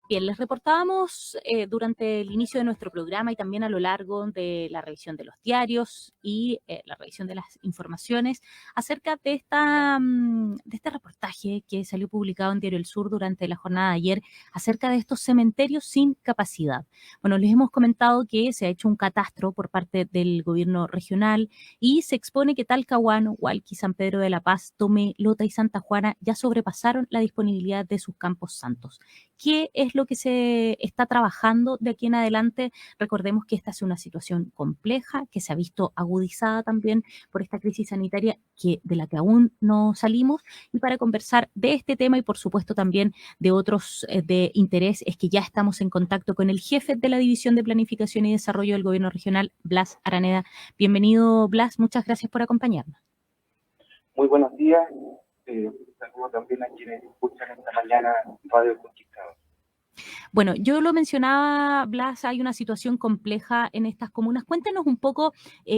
Bien, les reportábamos durante el inicio de nuestro programa y también a lo largo de la revisión de los diarios y la revisión de las informaciones acerca de de este reportaje que salió publicado en Diario El Sur durante la jornada de ayer acerca de estos cementerios sin capacidad. Bueno, les hemos comentado que se ha hecho un catastro por parte del gobierno regional y se expone que Talcahuano, Hualqui, San Pedro de la Paz, Tomé, Lota y Santa Juana ya sobrepasaron la disponibilidad de sus campos santos. ¿Qué es lo que se está trabajando de aquí en adelante? Recordemos que esta es una situación compleja, que se ha visto agudizada también por esta crisis sanitaria de la que aún no salimos. Y para conversar de este tema y por supuesto también de otros de interés, es que ya estamos en contacto con el jefe de la División de Planificación y Desarrollo del Gobierno Regional, Blas Araneda. Bienvenido, Blas, muchas gracias por acompañarnos. Muy buenos días. Saludo también a quienes escuchan esta mañana Radio Conquistador. Bueno, yo lo mencionaba, Blas, hay una situación compleja en estas comunas. Cuéntenos un poco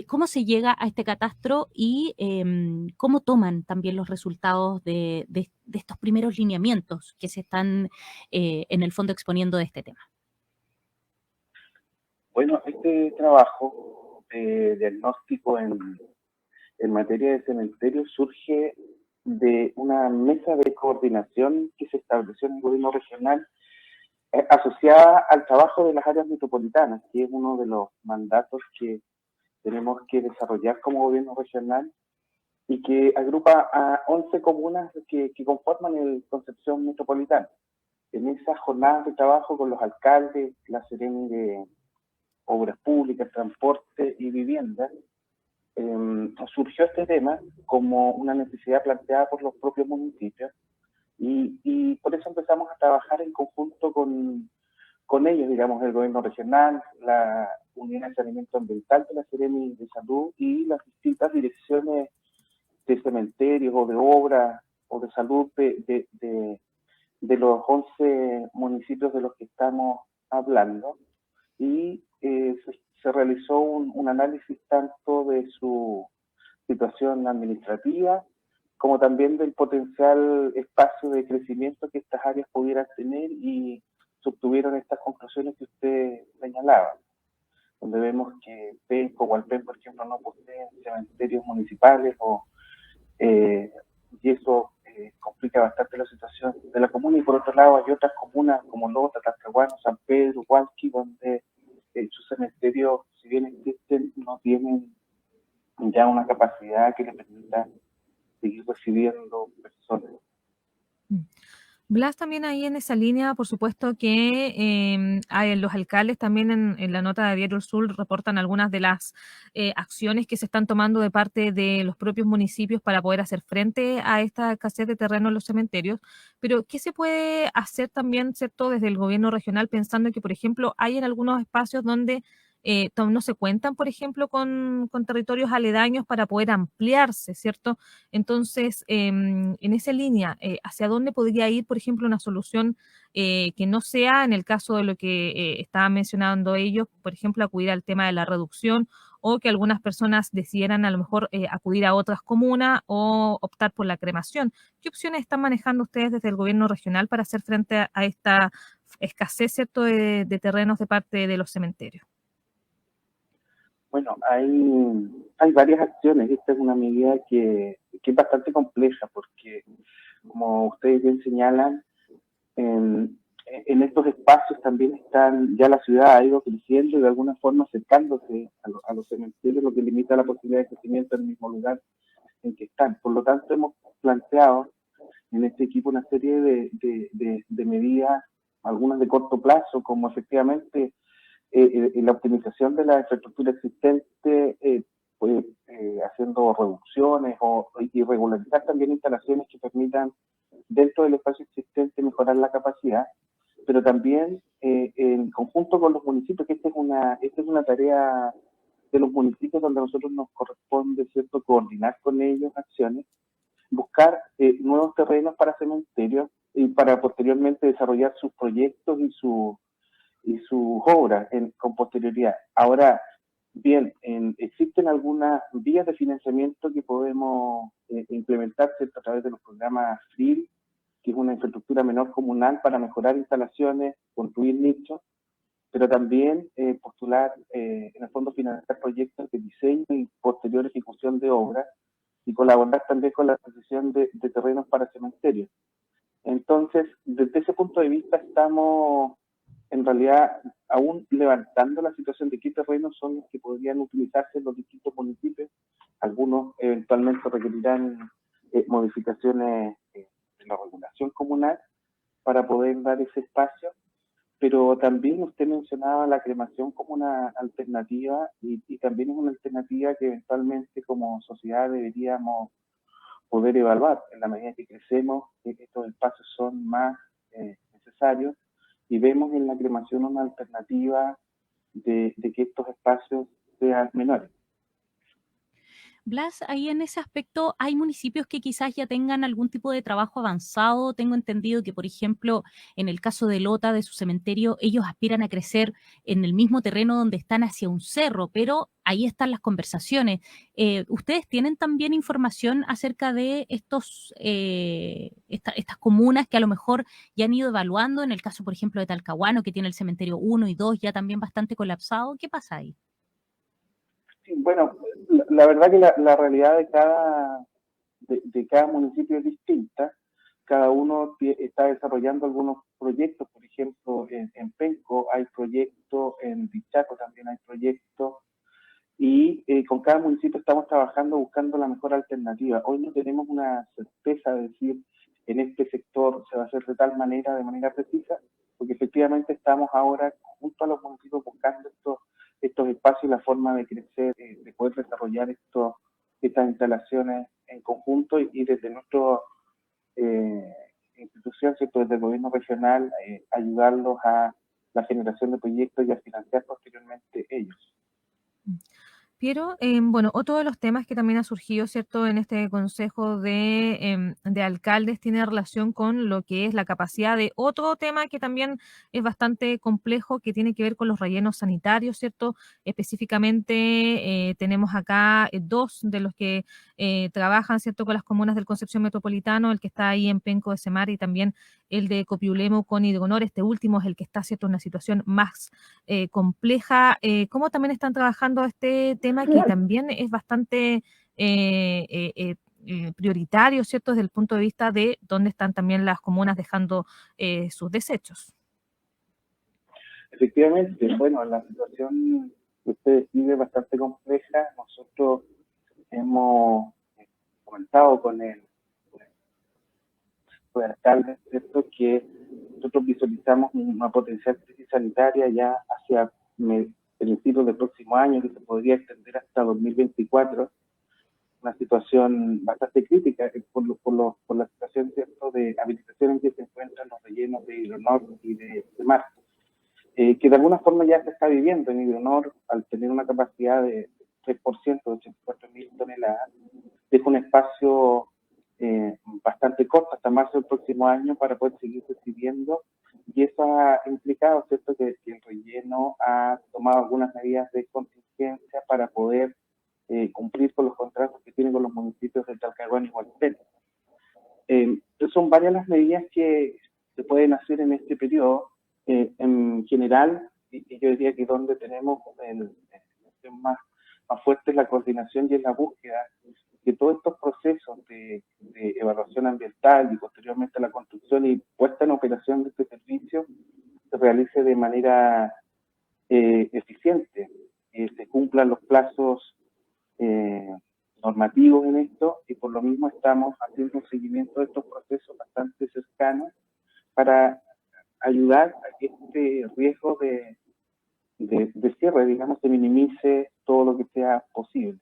cómo se llega a este catastro y cómo toman también los resultados de estos primeros lineamientos que se están en el fondo exponiendo de este tema. Bueno, este trabajo de diagnóstico en materia de cementerio surge de una mesa de coordinación que se estableció en el gobierno regional asociada al trabajo de las áreas metropolitanas, que es uno de los mandatos que tenemos que desarrollar como gobierno regional y que agrupa a 11 comunas que conforman el Concepción Metropolitana. En esas jornadas de trabajo con los alcaldes, la Seremi de Obras Públicas, Transporte y Vivienda, surgió este tema como una necesidad planteada por los propios municipios y por eso empezamos a trabajar en conjunto con ellos, digamos, el gobierno regional, la Unidad de Saneamiento Ambiental de la Seremi de Salud y las distintas direcciones de cementerios o de obras o de salud de los 11 municipios de los que estamos hablando. Y se realizó un análisis tanto de su situación administrativa como también del potencial espacio de crecimiento que estas áreas pudieran tener y se obtuvieron estas conclusiones que usted señalaba, donde vemos que Penco o Hualpén, por ejemplo, no poseen cementerios municipales y eso complica bastante la situación de la comuna. Y por otro lado hay otras comunas como Lota, Talcahuano, San Pedro, Hualqui, donde sus cementerios, si bien existen, no tienen ya una capacidad que le permita seguir recibiendo personas. Blas, también ahí en esa línea, por supuesto que los alcaldes también en la nota de Diario El Sur reportan algunas de las acciones que se están tomando de parte de los propios municipios para poder hacer frente a esta escasez de terreno en los cementerios. Pero, ¿qué se puede hacer también, cierto, desde el gobierno regional, pensando que, por ejemplo, hay en algunos espacios donde no se cuentan, por ejemplo, con territorios aledaños para poder ampliarse, ¿cierto? Entonces, en esa línea, ¿hacia dónde podría ir, por ejemplo, una solución que no sea, en el caso de lo que estaban mencionando ellos, por ejemplo, acudir al tema de la reducción o que algunas personas decidieran a lo mejor acudir a otras comunas o optar por la cremación? ¿Qué opciones están manejando ustedes desde el gobierno regional para hacer frente a esta escasez, ¿cierto?, de terrenos de parte de los cementerios? Bueno, hay varias acciones. Esta es una medida que es bastante compleja porque, como ustedes bien señalan, en estos espacios también ya la ciudad ha ido creciendo y de alguna forma acercándose a los cementerios, lo que limita la posibilidad de crecimiento en el mismo lugar en que están. Por lo tanto, hemos planteado en este equipo una serie de medidas, algunas de corto plazo, como efectivamente la optimización de la infraestructura existente, haciendo reducciones y regularizar también instalaciones que permitan dentro del espacio existente mejorar la capacidad, pero también en conjunto con los municipios, que esta es una tarea de los municipios donde a nosotros nos corresponde, ¿cierto?, coordinar con ellos acciones, buscar nuevos terrenos para cementerios y para posteriormente desarrollar sus proyectos y sus obras con posterioridad. Ahora, bien, existen algunas vías de financiamiento que podemos implementar, ¿cierto?, a través de los programas FRIL que es una infraestructura menor comunal para mejorar instalaciones, construir nichos, pero también postular, en el fondo financiar proyectos de diseño y posterior ejecución de obras y colaborar también con la adquisición de terrenos para cementerios. Entonces, desde ese punto de vista estamos en realidad aún levantando la situación de qué terrenos son los que podrían utilizarse en los distintos municipios. Algunos eventualmente requerirán modificaciones de la regulación comunal para poder dar ese espacio, pero también usted mencionaba la cremación como una alternativa y también es una alternativa que eventualmente como sociedad deberíamos poder evaluar. En la medida que crecemos, estos espacios son más necesarios y vemos en la cremación una alternativa de que estos espacios sean menores. Blas, ahí en ese aspecto hay municipios que quizás ya tengan algún tipo de trabajo avanzado. Tengo entendido que, por ejemplo, en el caso de Lota, de su cementerio, ellos aspiran a crecer en el mismo terreno donde están hacia un cerro, pero ahí están las conversaciones. ¿Ustedes tienen también información acerca de estas comunas que a lo mejor ya han ido evaluando? En el caso, por ejemplo, de Talcahuano, que tiene el cementerio 1 y 2 ya también bastante colapsado. ¿Qué pasa ahí? Sí, bueno, la verdad que la realidad de cada municipio es distinta. Cada uno está desarrollando algunos proyectos, por ejemplo, en Penco hay proyectos, en Dichaco también hay proyectos, y con cada municipio estamos trabajando buscando la mejor alternativa. Hoy no tenemos una certeza de decir en este sector se va a hacer de tal manera, de manera precisa, porque efectivamente estamos ahora junto a los municipios buscando estos espacios y la forma de crecer, de poder desarrollar estas instalaciones en conjunto y desde nuestra institución, ¿cierto? Desde el gobierno regional, ayudarlos a la generación de proyectos y a financiar posteriormente ellos. Piero, bueno, otro de los temas que también ha surgido, ¿cierto?, en este Consejo de Alcaldes tiene relación con lo que es la capacidad de otro tema que también es bastante complejo, que tiene que ver con los rellenos sanitarios, ¿cierto? Específicamente tenemos acá dos de los que trabajan, ¿cierto?, con las comunas del Concepción Metropolitano, el que está ahí en Penco de Semar y también el de Copiulemo con Hidronor. Este último es el que está, ¿cierto?, en una situación más compleja. ¿Cómo también están trabajando este tema que también es bastante prioritario, ¿cierto?, desde el punto de vista de dónde están también las comunas dejando sus desechos? Efectivamente, bueno, la situación que usted describe es bastante compleja. Nosotros hemos comentado con el alcalde, ¿cierto?, que nosotros visualizamos una potencial crisis sanitaria ya hacia principios del próximo año, que se podría extender hasta 2024, una situación bastante crítica por la situación, ¿cierto?, de habilitación en que se encuentran los rellenos de Hidronor y de Semar, que de alguna forma ya se está viviendo. En Hidronor, al tener una capacidad de 3%, de 84.000 toneladas, deja un espacio bastante corto hasta marzo del próximo año para poder seguir recibiendo, y eso ha implicado, ¿cierto?, que el relleno ha tomado algunas medidas de contingencia para poder cumplir con los contratos que tiene con los municipios de Talcahuano y Hualpén. Son varias las medidas que se pueden hacer en este periodo. En general, y yo diría que donde tenemos más fuerte es la coordinación y es la búsqueda que todos estos procesos de evaluación ambiental y posteriormente la construcción y puesta en operación de este servicio se realice de manera eficiente, se cumplan los plazos normativos en esto, y por lo mismo estamos haciendo un seguimiento de estos procesos bastante cercanos para ayudar a que este riesgo de cierre, digamos, se minimice todo lo que sea posible.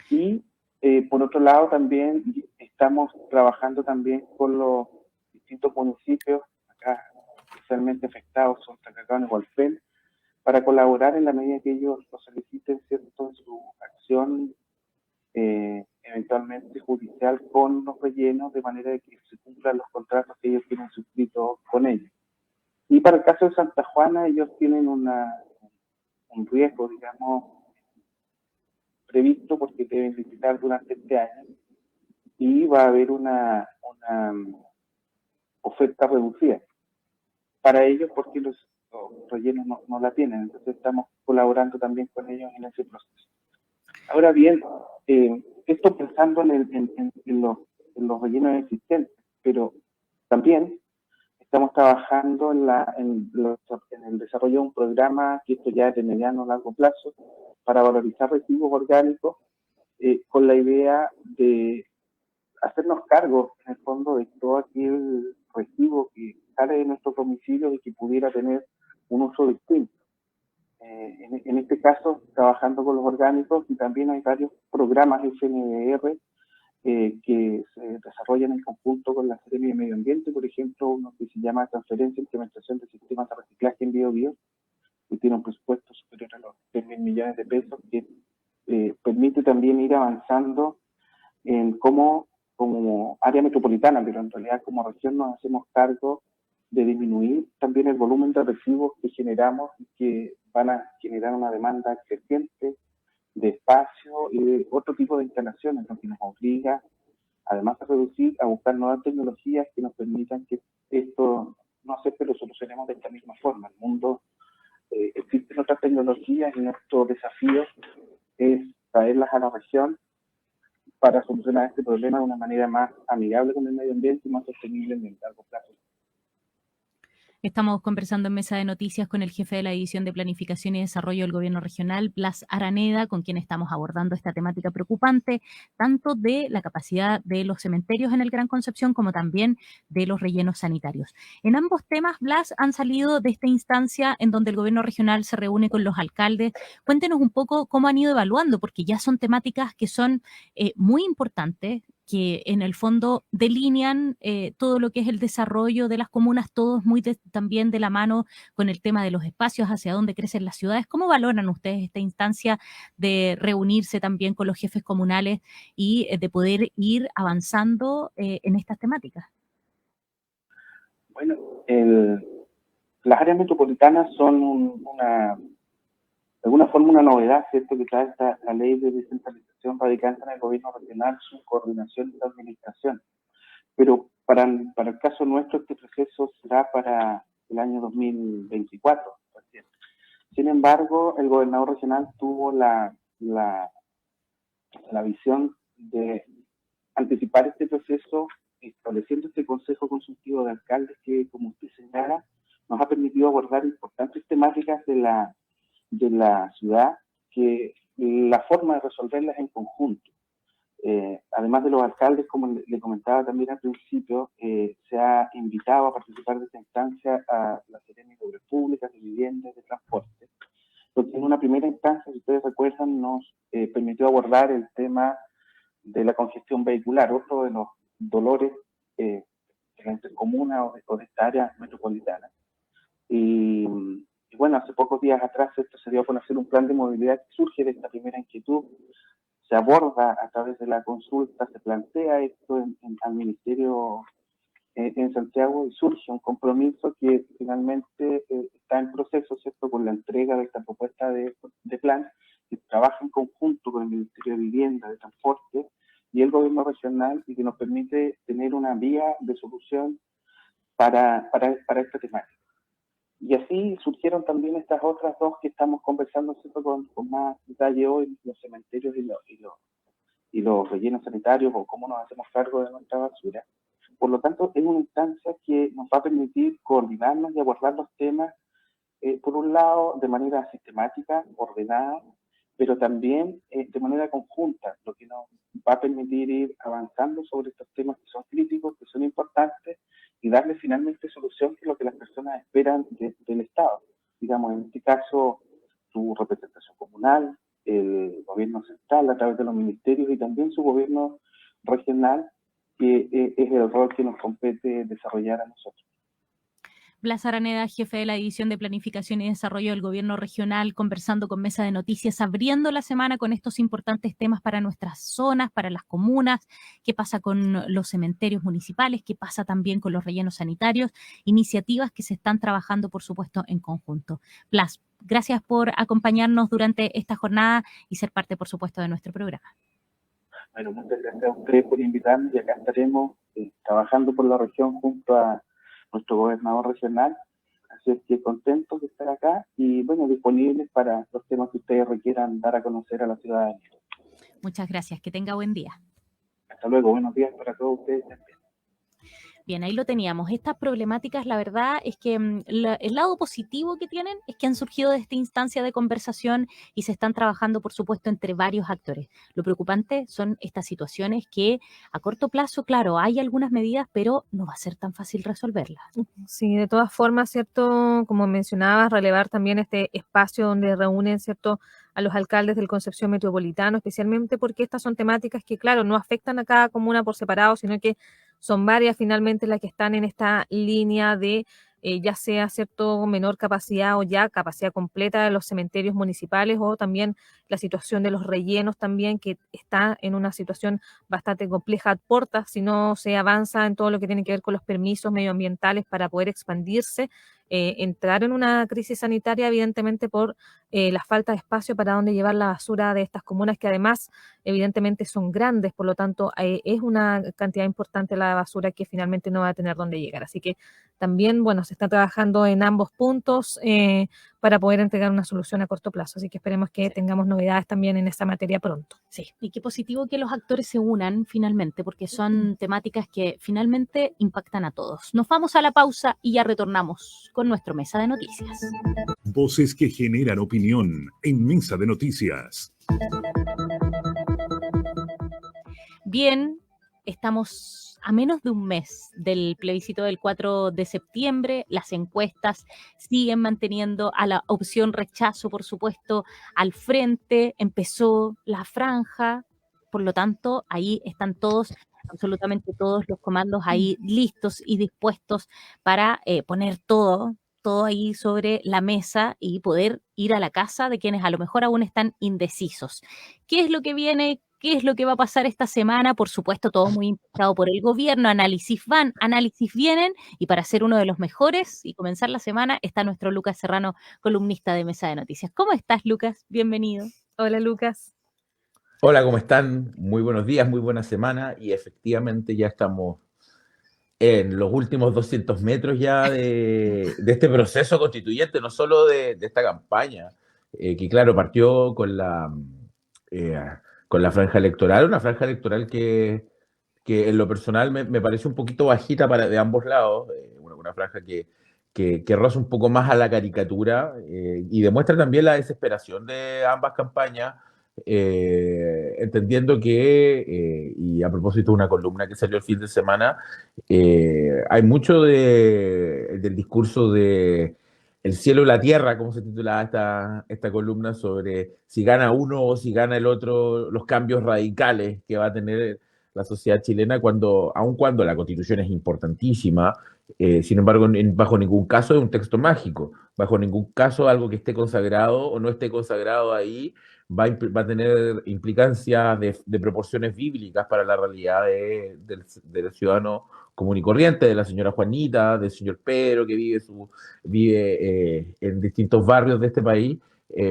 Y por otro lado también estamos trabajando también con los distintos municipios, acá especialmente afectados son Talcahuano y Hualpén, para colaborar en la medida que ellos lo soliciten, ¿cierto?, en su acción eventualmente judicial con los rellenos, de manera de que se cumplan los contratos que ellos tienen suscritos con ellos. Y para el caso de Santa Juana, ellos tienen un riesgo, digamos, previsto porque deben licitar durante este año, y va a haber una oferta reducida para ellos porque los rellenos no la tienen. Entonces estamos colaborando también con ellos en ese proceso. Ahora bien, esto pensando en los rellenos existentes, pero también estamos trabajando en el desarrollo de un programa, que esto ya es de mediano o largo plazo, para valorizar residuos orgánicos, con la idea de hacernos cargo, en el fondo, de todo aquel residuo que sale de nuestros domicilios y que pudiera tener un uso distinto. En este caso, trabajando con los orgánicos, y también hay varios programas FNDR que se desarrollan en conjunto con la Seremi de Medio Ambiente, por ejemplo, uno que se llama Transferencia e Implementación de Sistemas de Reciclaje en Biobío, que tiene un presupuesto superior a los 3.000 millones de pesos, que permite también ir avanzando en cómo, como área metropolitana, pero en realidad como región nos hacemos cargo de disminuir también el volumen de residuos que generamos y que van a generar una demanda creciente de espacio y de otro tipo de instalaciones, lo que nos obliga, además de reducir, a buscar nuevas tecnologías que nos permitan que esto no siempre lo solucionemos de esta misma forma. El mundo, existen otras tecnologías y nuestro desafío es traerlas a la región para solucionar este problema de una manera más amigable con el medio ambiente y más sostenible en el largo plazo. Estamos conversando en Mesa de Noticias con el jefe de la División de Planificación y Desarrollo del Gobierno Regional, Blas Araneda, con quien estamos abordando esta temática preocupante, tanto de la capacidad de los cementerios en el Gran Concepción como también de los rellenos sanitarios. En ambos temas, Blas, han salido de esta instancia en donde el Gobierno Regional se reúne con los alcaldes. Cuéntenos un poco cómo han ido evaluando, porque ya son temáticas que son muy importantes, que en el fondo delinean todo lo que es el desarrollo de las comunas, todo es muy también de la mano con el tema de los espacios, hacia dónde crecen las ciudades. ¿Cómo valoran ustedes esta instancia de reunirse también con los jefes comunales y de poder ir avanzando en estas temáticas? Bueno, las áreas metropolitanas son de alguna forma una novedad, ¿cierto?, que trae la ley de descentralización radicante en el gobierno regional, su coordinación y la administración. Pero para el caso nuestro, este proceso será para el año 2024. Sin embargo, el gobernador regional tuvo la visión de anticipar este proceso, estableciendo este Consejo Consultivo de Alcaldes que, como usted señala, nos ha permitido abordar importantes temáticas de la ciudad, que la forma de resolverlas en conjunto. Además de los alcaldes, como le comentaba también al principio, se ha invitado a participar de esta instancia a la Seremi de Obras Públicas, de Viviendas, de Transporte, porque en una primera instancia, si ustedes recuerdan, nos permitió abordar el tema de la congestión vehicular, otro de los dolores de la intercomuna o de esta área metropolitana. Y bueno, hace pocos días atrás esto se dio a conocer un plan de movilidad que surge de esta primera inquietud, se aborda a través de la consulta, se plantea esto al Ministerio en Santiago y surge un compromiso que finalmente está en proceso, ¿cierto?, con la entrega de esta propuesta de plan, que trabaja en conjunto con el Ministerio de Vivienda, de Transporte y el Gobierno Regional, y que nos permite tener una vía de solución para esta temática. Y así surgieron también estas otras dos que estamos conversando, ¿cierto?, con más detalle hoy, los cementerios y los rellenos sanitarios, o cómo nos hacemos cargo de nuestra basura. Por lo tanto, es una instancia que nos va a permitir coordinarnos y abordar los temas, por un lado, de manera sistemática, ordenada, pero también de manera conjunta, lo que nos va a permitir ir avanzando sobre estos temas que son críticos, que son importantes, y darle finalmente solución, que es lo que las personas esperan del Estado. Digamos, en este caso, su representación comunal, el gobierno central a través de los ministerios y también su gobierno regional, que es el rol que nos compete desarrollar a nosotros. Blas Araneda, jefe de la División de Planificación y Desarrollo del Gobierno Regional, conversando con Mesa de Noticias, abriendo la semana con estos importantes temas para nuestras zonas, para las comunas, qué pasa con los cementerios municipales, qué pasa también con los rellenos sanitarios, iniciativas que se están trabajando, por supuesto, en conjunto. Blas, gracias por acompañarnos durante esta jornada y ser parte, por supuesto, de nuestro programa. Bueno, muchas gracias a ustedes por invitarnos, y acá estaremos trabajando por la región junto a nuestro gobernador regional. Así es que contentos de estar acá y, bueno, disponibles para los temas que ustedes requieran dar a conocer a la ciudadanía. Muchas gracias, que tenga buen día. Hasta luego, buenos días para todos ustedes también. Bien, ahí lo teníamos. Estas problemáticas, la verdad es que el lado positivo que tienen es que han surgido de esta instancia de conversación y se están trabajando, por supuesto, entre varios actores. Lo preocupante son estas situaciones que a corto plazo, claro, hay algunas medidas, pero no va a ser tan fácil resolverlas. Sí, de todas formas, ¿cierto? Como mencionabas, relevar también este espacio donde reúnen, ¿cierto?, a los alcaldes del Concepción Metropolitano, especialmente porque estas son temáticas que, claro, no afectan a cada comuna por separado, sino que son varias finalmente las que están en esta línea de ya sea, ¿cierto?, menor capacidad o ya capacidad completa de los cementerios municipales, o también la situación de los rellenos también, que está en una situación bastante compleja a puertas si no se avanza en todo lo que tiene que ver con los permisos medioambientales para poder expandirse. Entrar en una crisis sanitaria, evidentemente, por la falta de espacio para dónde llevar la basura de estas comunas, que además, evidentemente, son grandes, por lo tanto, es una cantidad importante la basura que finalmente no va a tener dónde llegar. Así que también, bueno, se está trabajando en ambos puntos para poder entregar una solución a corto plazo. Así que esperemos que tengamos novedades también en esta materia pronto. Sí, y qué positivo que los actores se unan finalmente, porque son temáticas que finalmente impactan a todos. Nos vamos a la pausa y ya retornamos con nuestra mesa de noticias. Voces que generan opinión en Mesa de Noticias. Bien, estamos a menos de un mes del plebiscito del 4 de septiembre. Las encuestas siguen manteniendo a la opción rechazo, por supuesto, al frente. Empezó la franja, por lo tanto, ahí están todos, absolutamente todos los comandos ahí listos y dispuestos para poner todo ahí sobre la mesa y poder ir a la casa de quienes a lo mejor aún están indecisos. ¿Qué es lo que viene? ¿Qué es lo que va a pasar esta semana? Por supuesto, todo muy impactado por el gobierno. Análisis van, análisis vienen. Y para ser uno de los mejores y comenzar la semana está nuestro Lucas Serrano, columnista de Mesa de Noticias. ¿Cómo estás, Lucas? Bienvenido. Hola, Lucas. Hola, ¿cómo están? Muy buenos días, muy buena semana. Y efectivamente ya estamos en los últimos 200 metros ya de este proceso constituyente, no solo de esta campaña, que claro, partió con la franja electoral, una franja electoral que en lo personal me parece un poquito bajita de ambos lados, una franja que roza un poco más a la caricatura y demuestra también la desesperación de ambas campañas, entendiendo que, y a propósito de una columna que salió el fin de semana, hay mucho del discurso de el cielo y la tierra, como se titulaba esta columna, sobre si gana uno o si gana el otro, los cambios radicales que va a tener la sociedad chilena, aun cuando la Constitución es importantísima. Sin embargo, bajo ningún caso es un texto mágico, bajo ningún caso algo que esté consagrado o no esté consagrado ahí va a tener implicancias de proporciones bíblicas para la realidad del ciudadano común y corriente, de la señora Juanita, del señor Pedro, que vive en distintos barrios de este país,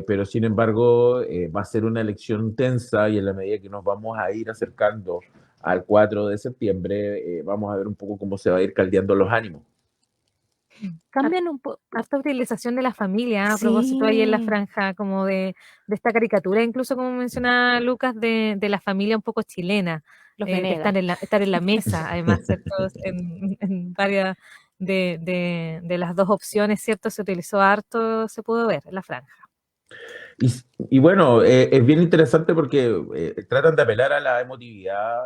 pero sin embargo va a ser una elección tensa, y en la medida que nos vamos a ir acercando al 4 de septiembre, vamos a ver un poco cómo se va a ir caldeando los ánimos. Cambian un poco, harta utilización de la familia, a propósito ahí en la franja, como de esta caricatura, incluso como menciona Lucas, de la familia un poco chilena, de estar en la mesa, además, ¿cierto? En varias de las dos opciones, ¿cierto? Se utilizó harto, se pudo ver en la franja. Y bueno, es bien interesante porque tratan de apelar a la emotividad,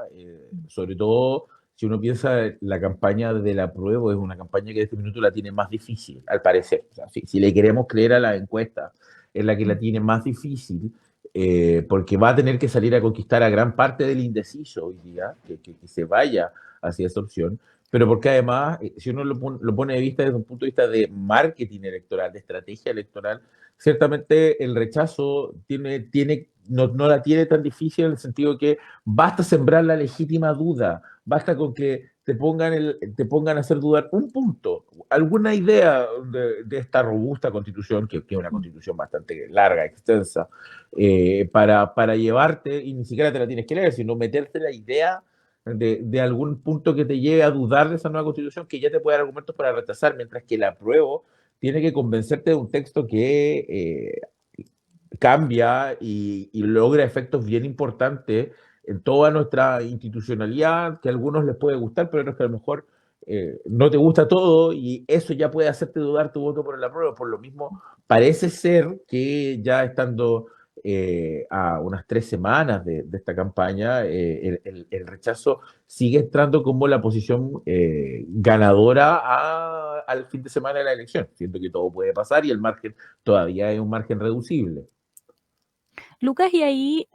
sobre todo si uno piensa la campaña del apruebo, es una campaña que de este minuto la tiene más difícil, al parecer. O sea, si le queremos creer a la encuesta, es la que la tiene más difícil, porque va a tener que salir a conquistar a gran parte del indeciso hoy día, que se vaya hacia esa opción, pero porque además, si uno lo pone de vista desde un punto de vista de marketing electoral, de estrategia electoral, ciertamente el rechazo no la tiene tan difícil, en el sentido que basta sembrar la legítima duda, basta con que te pongan a hacer dudar un punto, alguna idea de esta robusta constitución, que es una constitución bastante larga, extensa, para llevarte, y ni siquiera te la tienes que leer, sino meterte la idea de algún punto que te lleve a dudar de esa nueva constitución que ya te puede dar argumentos para rechazar, mientras que el apruebo tiene que convencerte de un texto que cambia y logra efectos bien importantes en toda nuestra institucionalidad, que a algunos les puede gustar, pero a otros que a lo mejor no te gusta todo y eso ya puede hacerte dudar tu voto por el apruebo. Por lo mismo, parece ser que ya estando a unas 3 semanas de esta campaña, el rechazo sigue entrando como la posición ganadora al fin de semana de la elección. Siento que todo puede pasar y el margen todavía es un margen reducible. Lucas, y ahí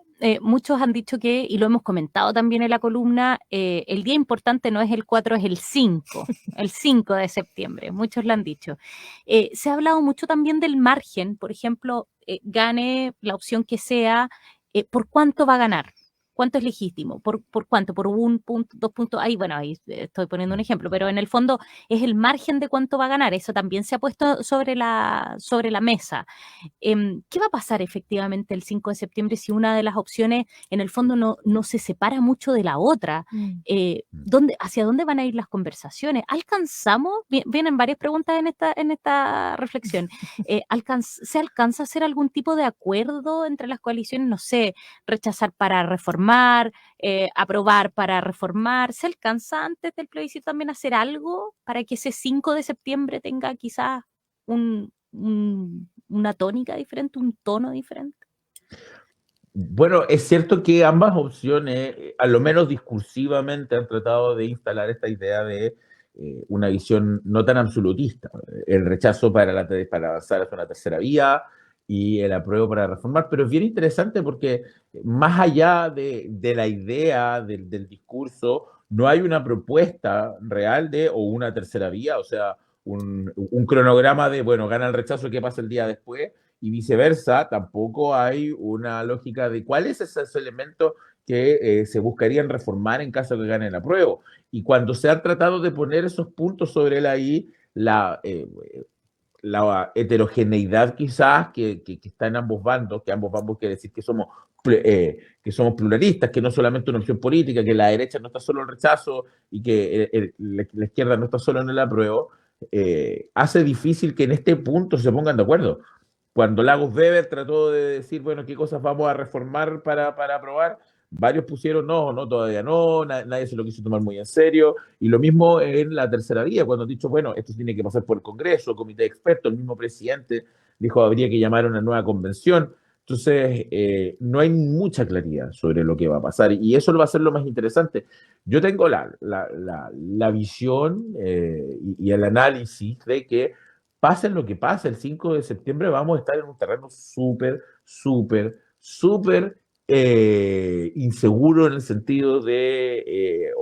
muchos han dicho que, y lo hemos comentado también en la columna, el día importante no es el 4, es el 5 de septiembre, muchos lo han dicho. Se ha hablado mucho también del margen, por ejemplo, gane la opción que sea, ¿por cuánto va a ganar? ¿Cuánto es legítimo? ¿Por cuánto? ¿Por 1 punto, 2 puntos? Ahí, bueno, ahí estoy poniendo un ejemplo, pero en el fondo es el margen de cuánto va a ganar. Eso también se ha puesto sobre la mesa. ¿Qué va a pasar efectivamente el 5 de septiembre si una de las opciones en el fondo no se separa mucho de la otra? ¿Hacia dónde van a ir las conversaciones? ¿Alcanzamos? Vienen varias preguntas en esta reflexión. ¿Se alcanza a hacer algún tipo de acuerdo entre las coaliciones? No sé, rechazar para reformar, aprobar para reformar. ¿Se alcanza antes del plebiscito también a hacer algo para que ese 5 de septiembre tenga quizás una tónica diferente, un tono diferente? Bueno, es cierto que ambas opciones, a lo menos discursivamente, han tratado de instalar esta idea de una visión no tan absolutista. El rechazo para avanzar hacia una tercera vía y el apruebo para reformar. Pero es bien interesante porque más allá de la idea del discurso, no hay una propuesta real o una tercera vía, o sea, un cronograma de, bueno, gana el rechazo, ¿qué pasa el día después? Y viceversa, tampoco hay una lógica de cuál es ese elemento que se buscarían reformar en caso de que gane el apruebo. Y cuando se han tratado de poner esos puntos sobre la I, la heterogeneidad quizás que está en ambos bandos, que ambos bandos quiere decir que somos pluralistas, que no solamente una opción política, que la derecha no está solo en el rechazo y que la izquierda no está solo en el apruebo, hace difícil que en este punto se pongan de acuerdo. Cuando Lagos Weber trató de decir, bueno, qué cosas vamos a reformar para aprobar, varios pusieron no, todavía no, nadie se lo quiso tomar muy en serio. Y lo mismo en la tercera vía, cuando han dicho, bueno, esto tiene que pasar por el Congreso, comité de expertos, el mismo presidente dijo habría que llamar a una nueva convención. Entonces, no hay mucha claridad sobre lo que va a pasar y eso va a ser lo más interesante. Yo tengo la visión y el análisis de que pase lo que pase, el 5 de septiembre vamos a estar en un terreno súper inseguro en el sentido de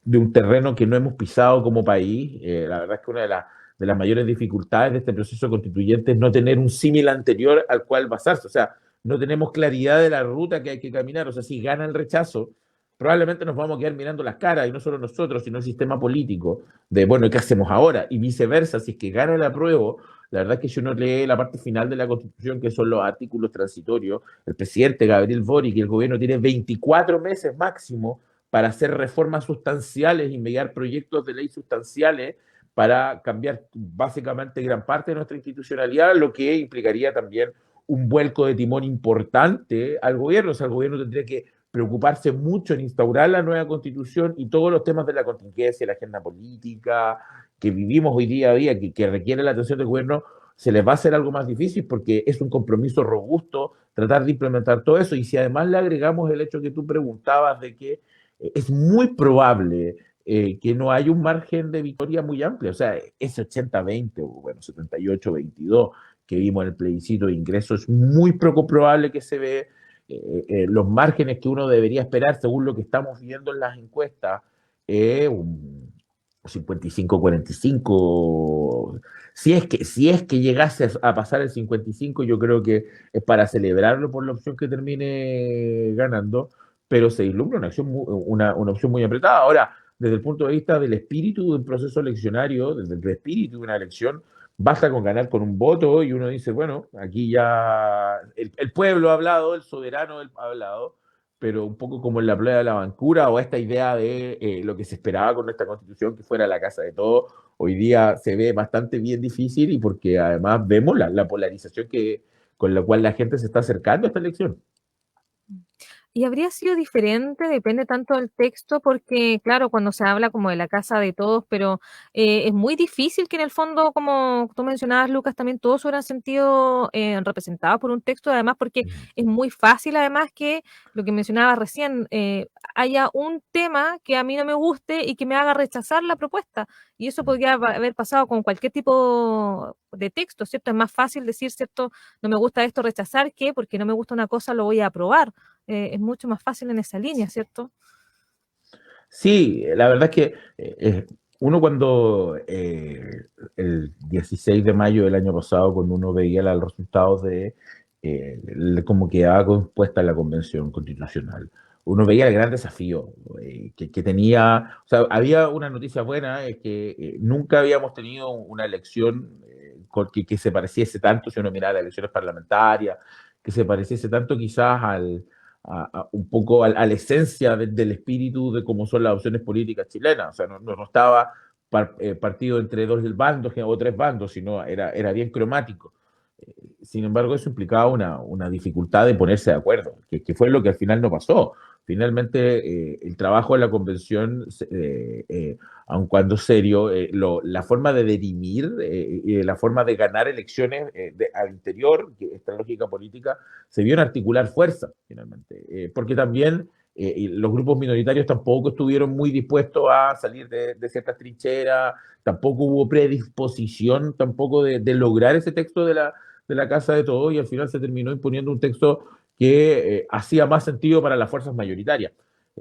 un terreno que no hemos pisado como país. La verdad es que una de las mayores dificultades de este proceso constituyente es no tener un símil anterior al cual basarse. O sea, no tenemos claridad de la ruta que hay que caminar. O sea, si gana el rechazo, probablemente nos vamos a quedar mirando las caras, y no solo nosotros, sino el sistema político, de, bueno, ¿qué hacemos ahora? Y viceversa, si es que gana el apruebo, la verdad es que si uno lee la parte final de la Constitución, que son los artículos transitorios, el presidente Gabriel Boric y el gobierno tiene 24 meses máximo para hacer reformas sustanciales y enviar proyectos de ley sustanciales para cambiar básicamente gran parte de nuestra institucionalidad, lo que implicaría también un vuelco de timón importante al gobierno. O sea, el gobierno tendría que preocuparse mucho en instaurar la nueva constitución y todos los temas de la contingencia, la agenda política que vivimos hoy día a día, que requiere la atención del gobierno, se les va a hacer algo más difícil porque es un compromiso robusto tratar de implementar todo eso. Y si además le agregamos el hecho que tú preguntabas de que es muy probable que no haya un margen de victoria muy amplio, o sea, ese 80-20 o bueno, 78-22 que vimos en el plebiscito de ingreso, es muy poco probable que se ve los márgenes que uno debería esperar según lo que estamos viendo en las encuestas, un 55-45. Si es que llegase a pasar el 55, yo creo que es para celebrarlo por la opción que termine ganando, pero se vislumbra una opción muy apretada. Ahora, desde el punto de vista del espíritu de un proceso eleccionario, desde el espíritu de una elección, basta con ganar con un voto y uno dice, bueno, aquí ya el pueblo ha hablado, el soberano ha hablado, pero un poco como en la playa de la Bancura o esta idea de lo que se esperaba con nuestra constitución, que fuera la casa de todos, hoy día se ve bastante bien difícil y porque además vemos la polarización con la cual la gente se está acercando a esta elección. Y habría sido diferente, depende tanto del texto, porque claro, cuando se habla como de la casa de todos, pero es muy difícil que en el fondo, como tú mencionabas, Lucas, también todos se hubieran sentido representados por un texto, además porque es muy fácil, además que lo que mencionabas recién, haya un tema que a mí no me guste y que me haga rechazar la propuesta. Y eso podría haber pasado con cualquier tipo de texto, ¿cierto? Es más fácil decir, ¿cierto? No me gusta esto, rechazar, que porque no me gusta una cosa lo voy a aprobar. Es mucho más fácil en esa línea, ¿cierto? Sí, la verdad es que uno cuando el 16 de mayo del año pasado, cuando uno veía los resultados de cómo quedaba compuesta la Convención Constitucional, uno veía el gran desafío que tenía. O sea, había una noticia buena, es que nunca habíamos tenido una elección que se pareciese tanto, si uno miraba las elecciones parlamentarias, que se pareciese tanto quizás un poco a la esencia del espíritu de cómo son las opciones políticas chilenas. O sea, no estaba partido entre dos bandos o tres bandos, sino era bien cromático. Sin embargo, eso implicaba una dificultad de ponerse de acuerdo, que fue lo que al final no pasó. Finalmente, el trabajo de la convención, aun cuando serio, la forma de dirimir y la forma de ganar elecciones al interior, que esta lógica política, se vio en articular fuerza, finalmente. Porque también los grupos minoritarios tampoco estuvieron muy dispuestos a salir de ciertas trincheras, tampoco hubo predisposición tampoco de lograr ese texto de la Casa de Todos, y al final se terminó imponiendo un texto que hacía más sentido para las fuerzas mayoritarias.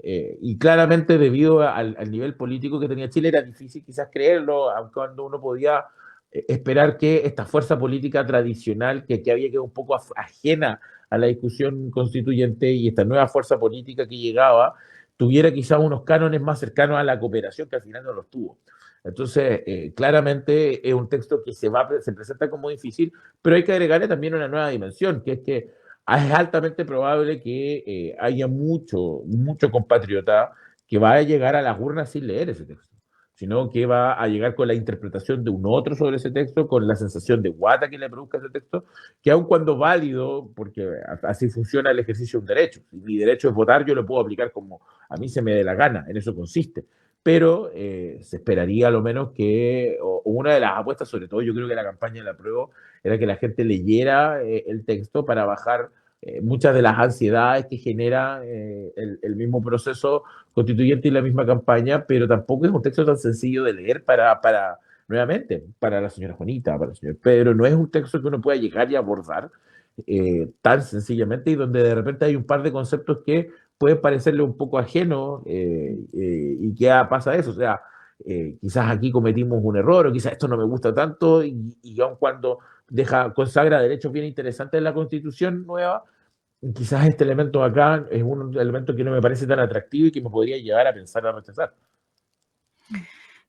Y claramente debido al nivel político que tenía Chile era difícil quizás creerlo, aunque cuando uno podía esperar que esta fuerza política tradicional que había quedado un poco ajena a la discusión constituyente y esta nueva fuerza política que llegaba tuviera quizás unos cánones más cercanos a la cooperación, que al final no los tuvo. Entonces, claramente es un texto que se presenta como difícil, pero hay que agregarle también una nueva dimensión, que es que es altamente probable que haya mucho compatriota que va a llegar a las urnas sin leer ese texto, sino que va a llegar con la interpretación de un otro sobre ese texto, con la sensación de guata que le produzca ese texto, que aun cuando válido, porque así funciona el ejercicio de un derecho, si mi derecho es votar, yo lo puedo aplicar como a mí se me dé la gana, en eso consiste. Pero se esperaría a lo menos que, o una de las apuestas, sobre todo yo creo que la campaña de la prueba, era que la gente leyera el texto para bajar muchas de las ansiedades que genera el mismo proceso constituyente y la misma campaña, pero tampoco es un texto tan sencillo de leer nuevamente, para la señora Juanita, para el señor Pedro, no es un texto que uno pueda llegar y abordar tan sencillamente, y donde de repente hay un par de conceptos que pueden parecerle un poco ajenos y qué pasa eso, o sea, quizás aquí cometimos un error o quizás esto no me gusta tanto y aun cuando consagra derechos bien interesantes en la Constitución nueva, quizás este elemento acá es un elemento que no me parece tan atractivo y que me podría llevar a pensar a rechazar.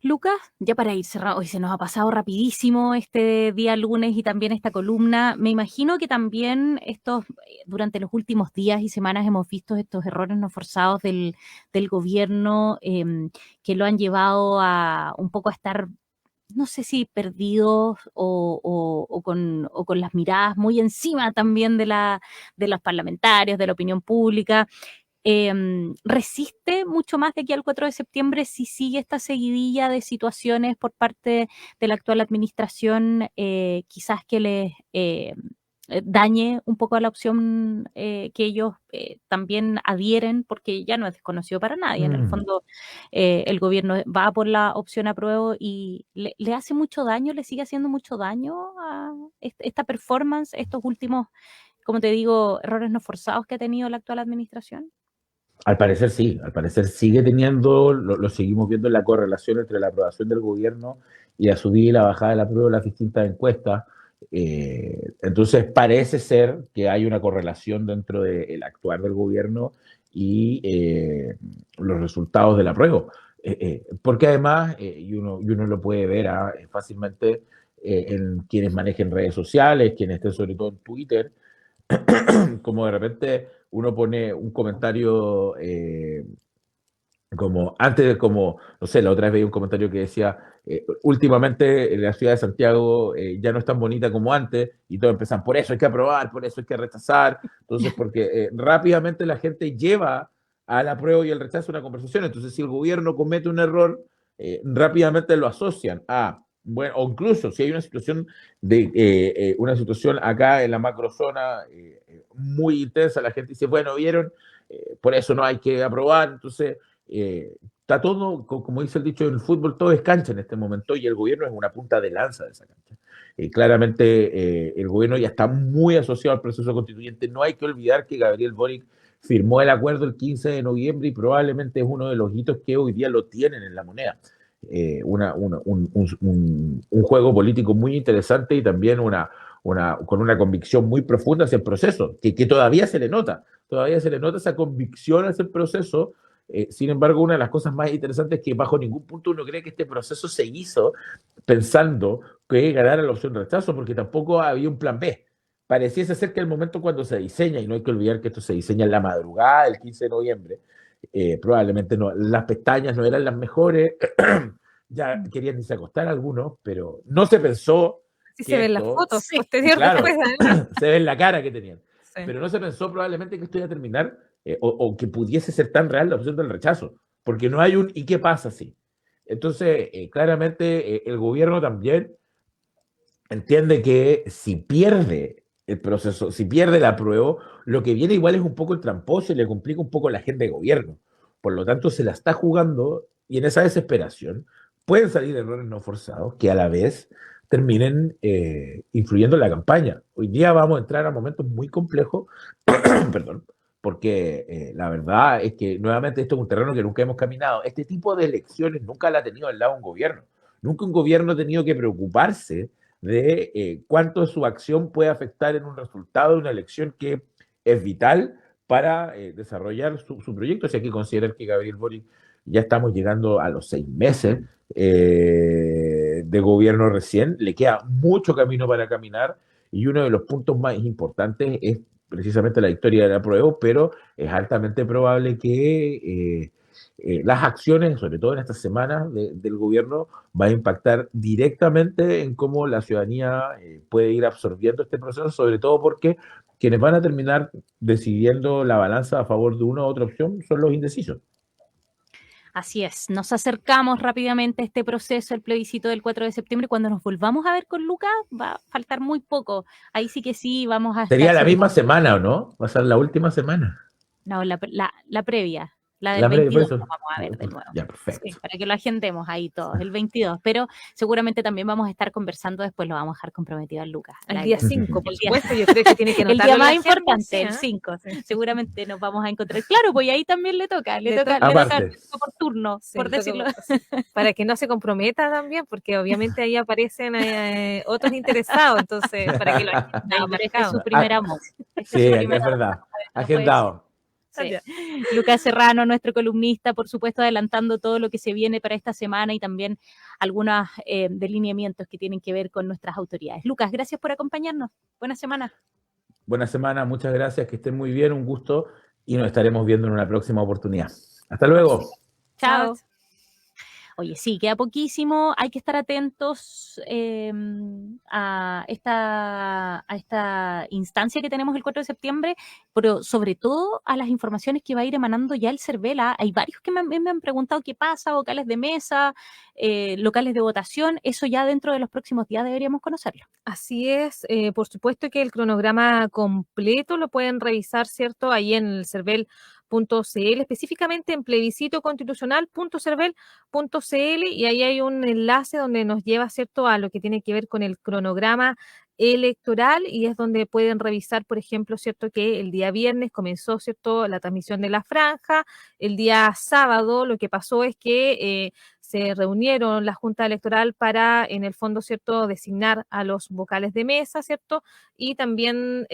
Lucas, ya para ir cerrando, hoy se nos ha pasado rapidísimo este día lunes y también esta columna. Me imagino que también durante los últimos días y semanas hemos visto estos errores no forzados del gobierno que lo han llevado a un poco a estar, no sé si perdidos o con las miradas muy encima también de los parlamentarios, de la opinión pública. ¿Resiste mucho más de aquí al 4 de septiembre si sigue esta seguidilla de situaciones por parte de la actual administración, quizás que les dañe un poco a la opción que ellos también adhieren, porque ya no es desconocido para nadie? En el fondo, el gobierno va por la opción apruebo y le hace mucho daño, le sigue haciendo mucho daño a esta performance, estos últimos, como te digo, errores no forzados que ha tenido la actual administración. Al parecer sí, al parecer sigue teniendo, lo seguimos viendo en la correlación entre la aprobación del gobierno y la subida y la bajada de la prueba de las distintas encuestas. Entonces parece ser que hay una correlación dentro del actuar del gobierno y los resultados de la prueba. Porque además, y uno lo puede ver fácilmente en quienes manejen redes sociales, quienes estén sobre todo en Twitter, como de repente uno pone un comentario como antes, como, no sé, la otra vez veía un comentario que decía, últimamente la ciudad de Santiago ya no es tan bonita como antes, y todos empiezan, por eso hay que aprobar, por eso hay que rechazar, entonces porque rápidamente la gente lleva al apruebo y al rechazo una conversación, entonces si el gobierno comete un error, rápidamente lo asocian a, bueno, o incluso si hay una situación una situación acá en la macrozona muy intensa, la gente dice, bueno, vieron, por eso no hay que aprobar, entonces está todo, como dice el dicho en el fútbol, todo es cancha en este momento y el gobierno es una punta de lanza de esa cancha. Claramente el gobierno ya está muy asociado al proceso constituyente. No hay que olvidar que Gabriel Boric firmó el acuerdo el 15 de noviembre y probablemente es uno de los hitos que hoy día lo tienen en la moneda. Un juego político muy interesante y también con una convicción muy profunda hacia el proceso, que todavía se le nota esa convicción hacia el proceso. Sin embargo, una de las cosas más interesantes es que bajo ningún punto uno cree que este proceso se hizo pensando que ganara la opción de rechazo, porque tampoco había un plan B. Pareciese ser que el momento cuando se diseña, y no hay que olvidar que esto se diseña en la madrugada del 15 de noviembre, probablemente no, las pestañas no eran las mejores, ya querían irse a acostar algunos, pero no se pensó Sí que se ven las esto, fotos Sí, posterior claro, después, además. se ve en la cara que tenían. Sí. Pero no se pensó probablemente que esto iba a terminar o que pudiese ser tan real la opción del rechazo, porque no hay un ¿y qué pasa si? Entonces, claramente el gobierno también entiende que si pierde el proceso, si pierde el apruebo, lo que viene igual es un poco el tramposo y le complica un poco la agenda de gobierno. Por lo tanto, se la está jugando y en esa desesperación pueden salir errores no forzados que a la vez terminen influyendo en la campaña. Hoy día vamos a entrar a momentos muy complejos, perdón, porque la verdad es que nuevamente esto es un terreno que nunca hemos caminado. Este tipo de elecciones nunca la ha tenido al lado un gobierno. Nunca un gobierno ha tenido que preocuparse de cuánto su acción puede afectar en un resultado de una elección que es vital para desarrollar su proyecto. Si hay que considerar que Gabriel Boric ya estamos llegando a los 6 meses de gobierno recién, le queda mucho camino para caminar y uno de los puntos más importantes es precisamente la victoria del apruebo, pero es altamente probable que las acciones, sobre todo en estas semanas del gobierno, va a impactar directamente en cómo la ciudadanía puede ir absorbiendo este proceso, sobre todo porque quienes van a terminar decidiendo la balanza a favor de una u otra opción son los indecisos. así es. Nos acercamos rápidamente a este proceso, el plebiscito del 4 de septiembre. Cuando nos volvamos a ver con Lucas, va a faltar muy poco. Ahí sí que sí vamos a Sería estar. la misma semana, ¿o no? Va a ser la última semana. No, la previa, la del La breve, por 22, eso. lo vamos a ver de nuevo. Ya, perfecto. Sí, para que lo agendemos ahí todos, el 22. Pero seguramente también vamos a estar conversando después, lo vamos a dejar comprometido al Lucas. El día 5, por El día- supuesto, yo creo que tiene que El anotarlo día más la gente, importante, sí, el ¿eh? 5. Sí. Seguramente nos vamos a encontrar. Claro, pues ahí también le toca Aparte. por turno, Sí, por toca- decirlo. para que no se comprometa también, porque obviamente ahí aparecen otros interesados, entonces para que lo No, pero este es marcado. su primer amor. Este Sí, es su es primer amor. verdad. No puede Agendado. Sí. Ya. Lucas Serrano, nuestro columnista, por supuesto, adelantando todo lo que se viene para esta semana y también algunos delineamientos que tienen que ver con nuestras autoridades. Lucas, gracias por acompañarnos. Buena semana. Buena semana, muchas gracias, que estén muy bien, un gusto y nos estaremos viendo en una próxima oportunidad. Hasta luego. Chao. Oye, sí, queda poquísimo, hay que estar atentos a esta instancia que tenemos el 4 de septiembre, pero sobre todo a las informaciones que va a ir emanando ya el CERVEL. Hay varios que me han preguntado qué pasa, vocales de mesa, locales de votación, eso ya dentro de los próximos días deberíamos conocerlo. Así es, por supuesto que el cronograma completo lo pueden revisar, ¿cierto? Ahí en el cervel.cl, específicamente en plebiscitoconstitucional.cervel.cl, y ahí hay un enlace donde nos lleva, ¿cierto?, a lo que tiene que ver con el cronograma electoral, y es donde pueden revisar, por ejemplo, ¿cierto?, que el día viernes comenzó, ¿cierto?, la transmisión de la franja, el día sábado lo que pasó es que se reunieron la Junta Electoral para, en el fondo, ¿cierto?, designar a los vocales de mesa, ¿cierto? Y también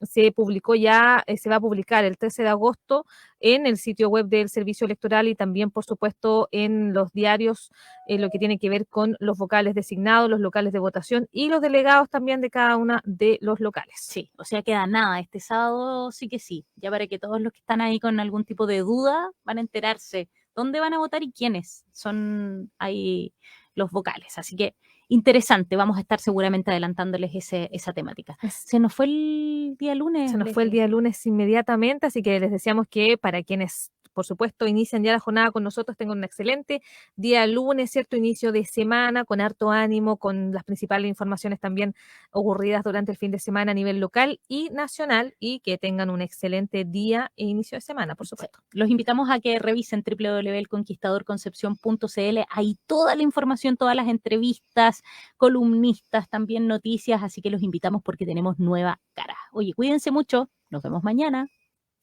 se publicó ya, se va a publicar el 13 de agosto en el sitio web del Servicio Electoral y también, por supuesto, en los diarios, lo que tiene que ver con los vocales designados, los locales de votación y los delegados también de cada una de los locales. Sí, o sea, queda nada. Este sábado sí que sí. Ya para que todos los que están ahí con algún tipo de duda van a enterarse dónde van a votar y quiénes son ahí los vocales. Así que interesante. Vamos a estar seguramente adelantándoles esa temática. Se nos fue el día lunes. Se nos fue el día lunes inmediatamente, así que les deseamos que para quienes, por supuesto, inician ya la jornada con nosotros, tengan un excelente día lunes, ¿cierto? Inicio de semana, con harto ánimo, con las principales informaciones también ocurridas durante el fin de semana a nivel local y nacional, y que tengan un excelente día e inicio de semana, por supuesto. Los invitamos a que revisen www.elconquistadorconcepcion.cl. Ahí toda la información, todas las entrevistas, columnistas, también noticias, así que los invitamos porque tenemos nueva cara. Oye, cuídense mucho, nos vemos mañana.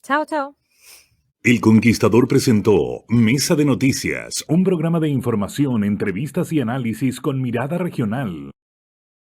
Chao, chao. El Conquistador presentó Mesa de Noticias, un programa de información, entrevistas y análisis con mirada regional.